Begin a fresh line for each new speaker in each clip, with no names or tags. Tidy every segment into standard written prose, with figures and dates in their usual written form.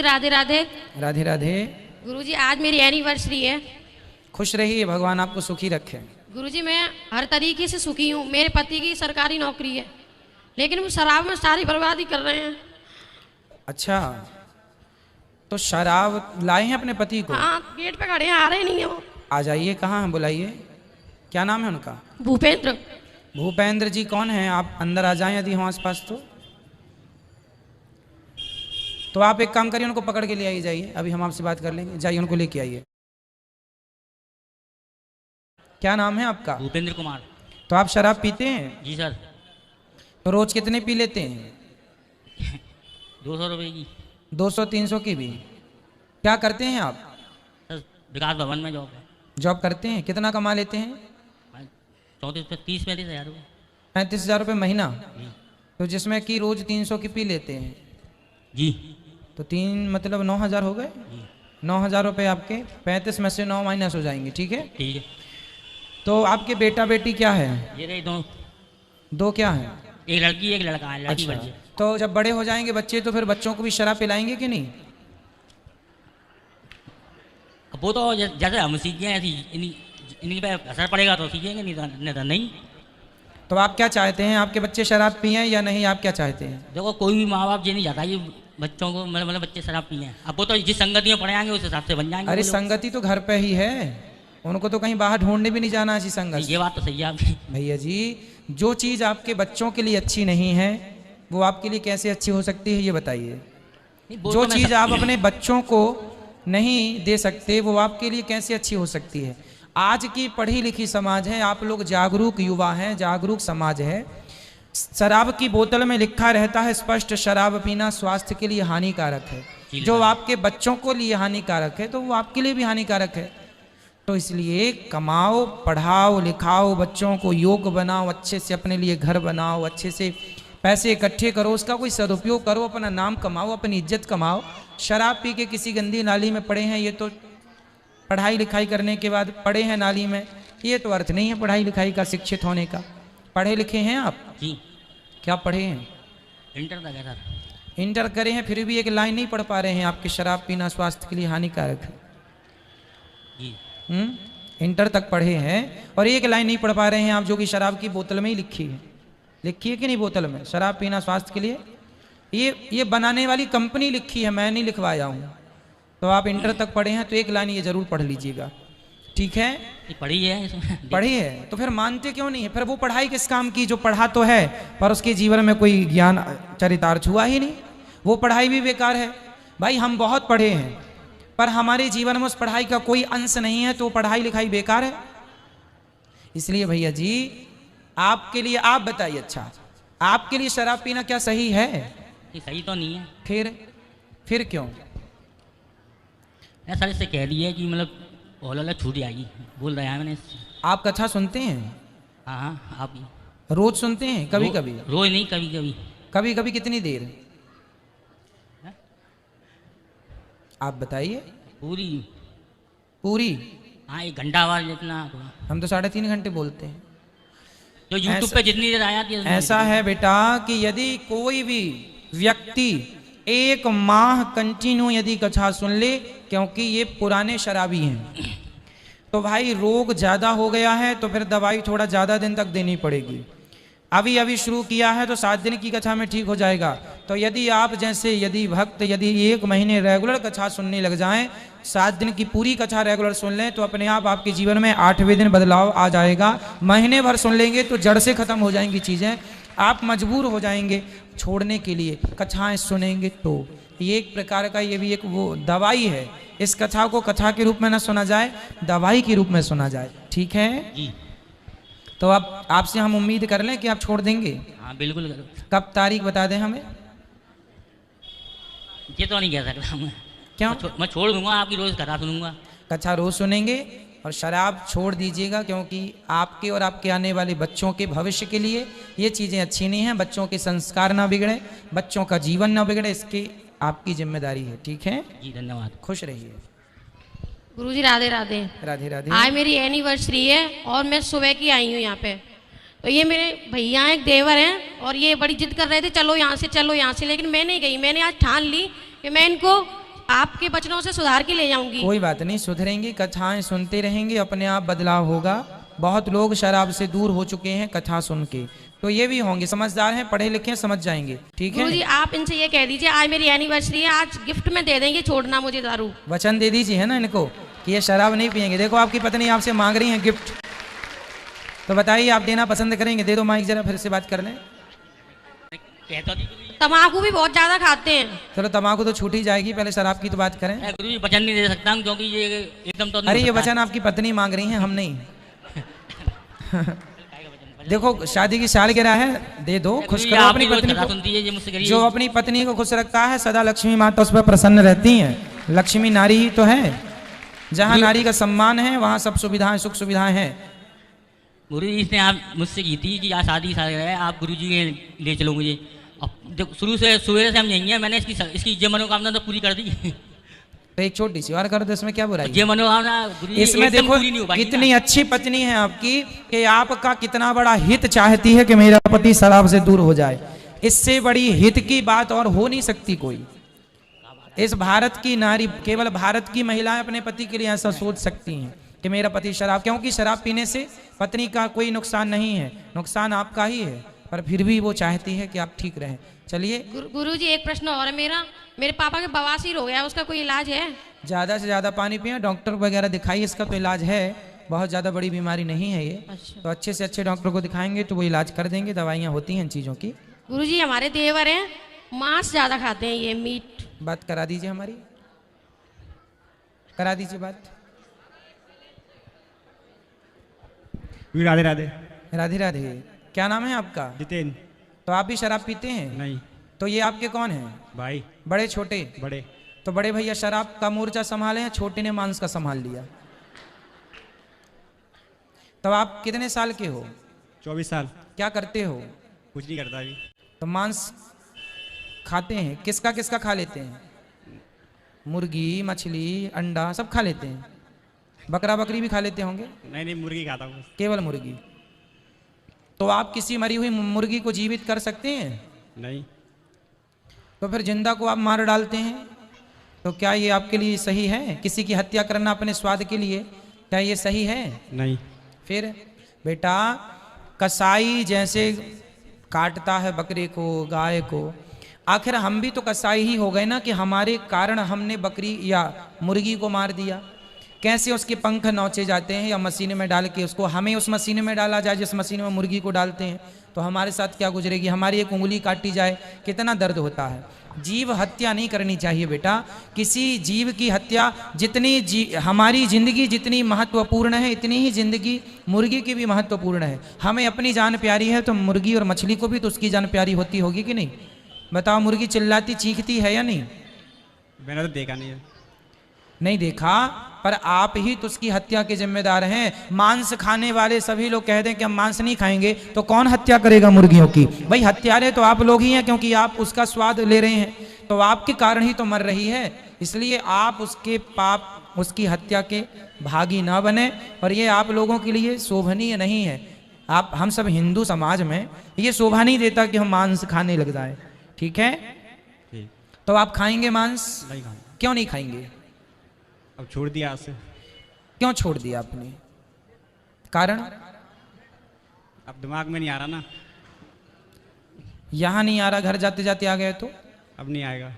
राधे राधे।
राधे राधे।
गुरुजी आज मेरी एनिवर्सरी है।
खुश रहिए, भगवान आपको सुखी रखे।
गुरुजी मैं हर तरीके से सुखी हूँ। मेरे पति की सरकारी नौकरी है, लेकिन वो शराब में सारी बर्बादी कर रहे हैं।
अच्छा, तो शराब लाए हैं अपने पति को?
हाँ, गेट पे खड़े हैं, आ रहे नहीं है वो।
आ जाइए, कहाँ हैं, बुलाइए। क्या नाम है उनका?
भूपेंद्र।
भूपेंद्र जी कौन है? आप अंदर आ जाएं यदि हो आस पास तो आप एक काम करिए, उनको पकड़ के ले आइए। जाइए, अभी हम आपसे बात कर लेंगे। जाइए, उनको लेके आइए। क्या नाम है आपका?
भूपेंद्र कुमार।
तो आप शराब पीते हैं?
जी सर।
तो रोज कितने पी लेते हैं?
200 रुपये की।
200-300 की भी? क्या करते हैं आप?
सर विकास भवन में जॉब है।
जॉब करते हैं? कितना कमा लेते हैं?
34-35 हज़ार रुपये।
35,000 रुपये महीना?
जी।
तो जिसमें कि रोज 300 की पी लेते हैं?
जी।
तो 3 मतलब 9,000 हो गए। 9,000 रुपये आपके 35 में से 9 माइनस हो जाएंगे। ठीक है,
ठीक है।
तो आपके बेटा बेटी क्या है?
ये रही दो।
दो क्या है?
एक लड़की एक लड़का है। लड़की
अच्छा,
बड़ी है।
तो जब बड़े हो जाएंगे बच्चे तो फिर बच्चों को भी शराब पिलाएंगे कि नहीं?
अब वो तो जैसे हम सीखें ऐसी इन्हीं पे असर पड़ेगा तो सीखेंगे, नहीं तो नहीं।
तो आप क्या चाहते हैं, आपके बच्चे शराब पिएं या नहीं? आप क्या चाहते हैं?
देखो कोई भी माँ बाप ये नहीं चाहता कि बच्चों को मतलब बच्चे शराब पिए। अब वो तो जिस संगति में पढ़े आएंगे उस हिसाब से बन जाएंगे।
अरे संगति तो घर पे ही है, उनको तो कहीं बाहर ढूंढने भी नहीं जाना ऐसी संगति।
ये बात तो सही है आपकी।
भैया जी, जो चीज़ आपके बच्चों के लिए अच्छी नहीं है वो आपके लिए कैसे अच्छी हो सकती है, ये बताइए। जो चीज़ आप अपने बच्चों को नहीं दे सकते वो आपके लिए कैसे अच्छी हो सकती है? आज की पढ़ी लिखी समाज है, आप लोग जागरूक युवा हैं, जागरूक समाज है। शराब की बोतल में लिखा रहता है स्पष्ट, शराब पीना स्वास्थ्य के लिए हानिकारक है। जो आपके बच्चों को लिए हानिकारक है तो वो आपके लिए भी हानिकारक है। तो इसलिए कमाओ, पढ़ाओ, लिखाओ, बच्चों को योग्य बनाओ, अच्छे से अपने लिए घर बनाओ, अच्छे से पैसे इकट्ठे करो, उसका कोई सदुपयोग करो, अपना नाम कमाओ, अपनी इज्जत कमाओ। शराब पी के किसी गंदी नाली में पड़े हैं, ये तो पढ़ाई लिखाई करने के बाद पड़े हैं नाली में, ये तो अर्थ नहीं है पढ़ाई लिखाई का, शिक्षित होने का। पढ़े लिखे हैं आप?
जी।
क्या पढ़े हैं?
इंटर तक है सर।
इंटर करे हैं, फिर भी एक लाइन नहीं पढ़ पा रहे हैं आपके शराब पीना स्वास्थ्य के लिए हानिकारक है।
जी।
इंटर तक पढ़े हैं और एक लाइन नहीं पढ़ पा रहे हैं आप, जो कि शराब की बोतल में ही लिखी है। लिखी है कि नहीं बोतल में, शराब पीना स्वास्थ्य के लिए? ये बनाने वाली कंपनी लिखी है, मैं नहीं लिखवाया हूँ। तो आप इंटर तक पढ़े हैं तो एक लाइन ये जरूर पढ़ लीजिएगा, ठीक है?
पढ़ी है इसमें।
पढ़ी है तो फिर मानते क्यों नहीं है? फिर वो पढ़ाई किस काम की जो पढ़ा तो है पर उसके जीवन में कोई ज्ञान चरितार्थ हुआ ही नहीं, वो पढ़ाई भी बेकार है। भाई हम बहुत पढ़े हैं पर हमारे जीवन में उस पढ़ाई का कोई अंश नहीं है तो पढ़ाई लिखाई बेकार है। इसलिए भैया जी आपके लिए, आप बताइए, अच्छा आपके लिए शराब पीना क्या सही है?
सही तो नहीं है।
फिर क्यों?
सर इससे कह दिया कि मतलब ओला छूट जाएगी, बोल रहे हैं मैंने।
आप कथा सुनते हैं?
हाँ हाँ, आप
रोज सुनते हैं? कभी कभी?
रोज नहीं, कभी कभी।
कभी कभी कितनी देर? आप बताइए। पूरी?
हाँ, 1 घंटा बाद जितना।
हम तो 3.5 घंटे बोलते हैं।
जो यूट्यूब पे जितनी देर आया थी।
ऐसा है बेटा कि यदि कोई भी व्यक्ति 1 माह कंटिन्यू यदि कथा सुन ले, क्योंकि ये पुराने शराबी हैं, तो भाई रोग ज़्यादा हो गया है तो फिर दवाई थोड़ा ज़्यादा दिन तक देनी पड़ेगी। अभी शुरू किया है तो 7 दिन की कथा में ठीक हो जाएगा। तो यदि आप जैसे यदि भक्त यदि 1 महीने रेगुलर कथा सुनने लग जाएं, 7 दिन की पूरी कथा रेगुलर सुन लें तो अपने आप आपके जीवन में 8वें दिन बदलाव आ जाएगा। महीने भर सुन लेंगे तो जड़ से खत्म हो जाएंगी चीज़ें, आप मजबूर हो जाएंगे छोड़ने के लिए। कथाएं सुनेंगे तो ये एक प्रकार का, ये भी एक वो दवाई है। इस कथा को कथा के रूप में ना सुना जाए, दवाई के रूप में सुना जाए, ठीक है
जी।
तो अब आपसे हम उम्मीद कर लें कि आप छोड़ देंगे?
हाँ बिल्कुल।
कब तारीख बता दें हमें?
ये तो नहीं कह सकता मैं।
क्यों?
मैं छोड़ दूंगा, आपकी रोज कथा सुनूंगा।
कथा रोज सुनेंगे और शराब छोड़ दीजिएगा, क्योंकि आपके और आपके आने वाले बच्चों के भविष्य के लिए ये चीज़ें अच्छी नहीं हैं। बच्चों के संस्कार ना बिगड़े, बच्चों का जीवन ना बिगड़े, इसकी आपकी जिम्मेदारी है, ठीक है
जी? धन्यवाद।
खुश रहिए।
गुरुजी राधे राधे।
राधे राधे।
आज मेरी एनिवर्सरी है और मैं सुबह की आई हूँ यहाँ पे। तो ये मेरे भैया एक देवर हैं और ये बड़ी जिद कर रहे थे चलो यहाँ से चलो यहाँ से, लेकिन मैं नहीं गई। मैंने आज ठान ली कि मैं इनको आपके वचनों से सुधार के ले जाऊंगी।
कोई बात नहीं, सुधरेंगे, कथाएं सुनते रहेंगे, अपने आप बदलाव होगा। बहुत लोग शराब से दूर हो चुके हैं कथा सुन के, तो ये भी होंगे, समझदार हैं, पढ़े लिखे हैं, समझ जाएंगे। ठीक है
गुरुजी, आप इनसे ये कह दीजिए आज मेरी एनिवर्सरी है, आज गिफ्ट में दे देंगे, छोड़ना मुझे दारू।
वचन दे दीजिए है ना इनको कि ये शराब नहीं पियेंगे। देखो आपकी पत्नी आपसे मांग रही है गिफ्ट, तो बताइए आप देना पसंद करेंगे? दे दो माइक, जरा फिर से बात कर लें।
तम्बाकू भी बहुत ज्यादा खाते हैं।
चलो तम्बाकू तो छूट ही जाएगी, पहले शराब की तो बात करें।
गुरुजी वचन नहीं दे सकता हूँ क्योंकि ये एकदम तो नहीं
अरे
हो
ये
सकता।
वचन आपकी पत्नी मांग रही हैं, हम नहीं। देखो शादी की सालगिरह है, दे दो, खुश
गुरुजी,
करो
आप
अपनी
भी जो
पत्नी
कथा
को।
सुनती है ये मुझसे करिए।
जो अपनी पत्नी को खुश रखता है सदा लक्ष्मी माता उस पर प्रसन्न रहती हैं। लक्ष्मी नारी ही तो है, जहाँ नारी का सम्मान है वहाँ सब सुविधाएं, सुख सुविधाएं हैं।
गुरुजी इसने आप मुझसे की थी कि आज शादी है, आप गुरुजी के ले चलो मुझे। अब जब शुरू से सवेरे से हम यही हैं, मैंने इसकी ये मनोकामना तो पूरी कर दी।
तो एक छोटी सी और कर दो, इसमें क्या बुराई है?
ये मनोकामना गुरुजी
इसमें
एकदम
देखो
पूरी नहीं हो पाई
कितनी अच्छी पत्नी है आपकी कि आपका कितना बड़ा हित चाहती है कि मेरा पति शराब से दूर हो जाए। इससे बड़ी हित की बात और हो नहीं सकती कोई। इस भारत की नारी, केवल भारत की महिलाएं अपने पति के लिए ऐसा सोच सकती हैं कि मेरा पति शराब, क्योंकि शराब पीने से पत्नी का कोई नुकसान नहीं है, नुकसान आपका ही है, पर फिर भी वो चाहती है कि आप ठीक रहें। चलिए
गुरुजी एक प्रश्न और है मेरा, मेरे पापा के बवासीर हो गया, उसका कोई इलाज है?
ज़्यादा से ज़्यादा पानी पिए, डॉक्टर वगैरह दिखाइए, इसका तो इलाज है, बहुत ज़्यादा बड़ी बीमारी नहीं है ये।
अच्छा।
तो अच्छे से अच्छे डॉक्टर को दिखाएंगे तो वो इलाज कर देंगे, दवाइयाँ होती हैं इन चीज़ों की।
गुरुजी हमारे देवर हैं, मांस ज्यादा खाते हैं, ये मीट।
बात करा दीजिए हमारी, करा दीजिए बात।
राधे राधे।
राधे राधे। क्या नाम है आपका?
जितेन।
तो आप भी शराब पीते हैं?
नहीं।
तो ये आपके कौन हैं?
भाई।
बड़े छोटे?
बड़े।
तो बड़े भैया शराब का मोर्चा संभाले हैं, छोटे ने मांस का संभाल लिया। तो आप कितने साल के हो?
24 साल।
क्या करते हो?
कुछ नहीं करता अभी।
तो मांस खाते हैं, किसका किसका खा लेते हैं? मुर्गी, मछली, अंडा सब खा लेते हैं? बकरा बकरी भी खा लेते होंगे?
नहीं नहीं, मुर्गी खाता हूँ।
केवल मुर्गी। तो आप किसी मरी हुई मुर्गी को जीवित कर सकते हैं?
नहीं।
तो फिर जिंदा को आप मार डालते हैं, तो क्या ये आपके लिए सही है? किसी की हत्या करना अपने स्वाद के लिए, क्या ये सही है?
नहीं।
फिर बेटा, कसाई जैसे काटता है बकरे को, गाय को, आखिर हम भी तो कसाई ही हो गए ना कि हमारे कारण हमने बकरी या मुर्गी को मार दिया। कैसे उसके पंख नोचे जाते हैं या मशीन में डाल के उसको, हमें उस मशीन में डाला जाए जिस मशीन में मुर्गी को डालते हैं, तो हमारे साथ क्या गुजरेगी? हमारी एक उंगली काटी जाए, कितना दर्द होता है। जीव हत्या नहीं करनी चाहिए बेटा। किसी जीव की हत्या जितनी हमारी जिंदगी जितनी महत्वपूर्ण है, इतनी ही जिंदगी मुर्गी की भी महत्वपूर्ण है। हमें अपनी जान प्यारी है तो मुर्गी और मछली को भी तो उसकी जान प्यारी होती होगी कि नहीं? बताओ, मुर्गी चिल्लाती चीखती है या नहीं?
मैंने तो देखा नहीं है।
नहीं देखा, पर आप ही तो उसकी हत्या के जिम्मेदार हैं। मांस खाने वाले सभी लोग कहते हैं कि हम मांस नहीं खाएंगे, तो कौन हत्या करेगा मुर्गियों की? भाई हत्यारे तो आप लोग ही हैं, क्योंकि आप उसका स्वाद ले रहे हैं, तो आपके कारण ही तो मर रही है। इसलिए आप उसके पाप, उसकी हत्या के भागी ना बने, और ये आप लोगों के लिए शोभनीय नहीं है। आप, हम सब हिंदू समाज में ये शोभा नहीं देता कि हम मांस खाने लग जाए। ठीक है,
ठीक।
तो आप खाएंगे मांस?
नहीं खाऊंगा।
क्यों नहीं खाएंगे?
अब छोड़ दिया आज से।
क्यों छोड़ दिया आपने? कारण?
अब दिमाग में नहीं आ रहा ना।
यहां नहीं आ रहा, घर जाते जाते आ गए तो?
अब नहीं आएगा।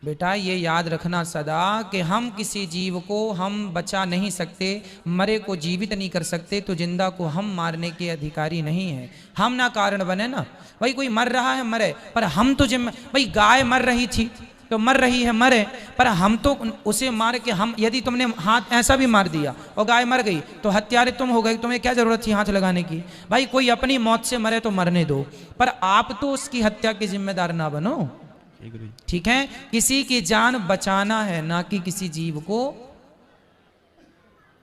बेटा ये याद रखना सदा कि हम किसी जीव को हम बचा नहीं सकते, मरे को जीवित नहीं कर सकते, तो जिंदा को हम मारने के अधिकारी नहीं हैं। हम ना कारण बने ना। भाई कोई मर रहा है मरे, पर हम तो भाई गाय मर रही थी तो मर रही है मरे, पर हम तो उसे मार के, हम यदि तुमने हाथ ऐसा भी मार दिया और गाय मर गई तो हत्यारे तुम हो गए, तुम्हें क्या जरूरत थी हाथ लगाने की? भाई कोई अपनी मौत से मरे तो मरने दो, पर आप तो उसकी हत्या के जिम्मेदार ना बनो। ठीक है, किसी की जान बचाना है, ना कि किसी जीव को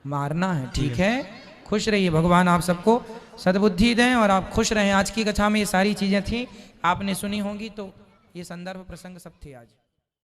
मारना है। ठीक है, खुश रहिए, भगवान आप सबको सद्बुद्धि दें और आप खुश रहें। आज की कथा में ये सारी चीजें थी, आपने सुनी होंगी, तो ये संदर्भ प्रसंग सब थे आज।